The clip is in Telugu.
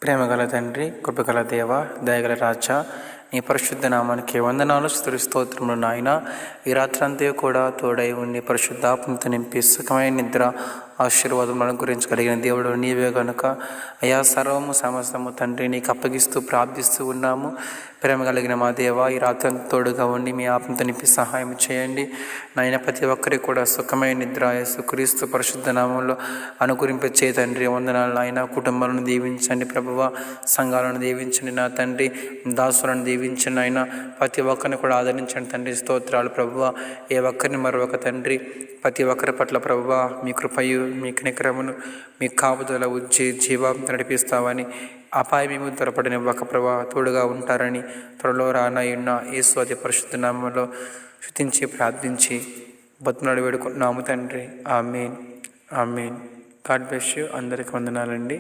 ప్రేమగల తండ్రి, కృపగల దేవ, దయగల రాజా, నీ పరిశుద్ధ నామానికి వందనాలు, స్తుతి స్తోత్రములు నాయన. ఈ రాత్రంతా కూడా తోడై ఉండి పరిశుద్ధాత్మతో నింపి సుఖమైన నిద్ర ఆశీర్వాదములను గురించి కలిగిన దేవుడు నీవే గనుక అయా సర్వము సమస్తము తండ్రి నీకు అప్పగిస్తూ ప్రార్థిస్తూ ఉన్నాము. ప్రేమ కలిగిన మా దేవ, ఈ రాత్రంతా తోడుగా ఉండి మీ ఆత్మతో నింపి సహాయం చేయండి నాయన. ప్రతి ఒక్కరికి కూడా సుఖమైన నిద్ర యేసుక్రీస్తు పరిశుద్ధ నామంలో అనుగురింపచే తండ్రి వందనాలు నాయన. కుటుంబాలను దీవించండి ప్రభువ, సంఘాలను దీవించండి నా తండ్రి, దాసులను దీవించండి ఆయన. ప్రతి ఒక్కరిని కూడా ఆదరించండి తండ్రి. స్తోత్రాలు ప్రభువ. ఏ ఒక్కరిని మరొక తండ్రి, ప్రతి ఒక్కరి పట్ల ప్రభువ మీ కృపయు మీ కనికరమును మీ కాపుదల ఉంచి జీవం నడిపిస్తామని, అపాయమేమో త్వరపడిన ఒక ప్రభా తోడుగా ఉంటారని, త్వరలో రానయ్యున్న యేసు అతి పరిశుద్ధ నామంలో స్తుతించి ప్రార్థించి బతుకునాడు వేడుకుంటున్నాము తండ్రి. ఆమేన్, ఆమేన్. God bless you. అందరికీ వందనాలండి.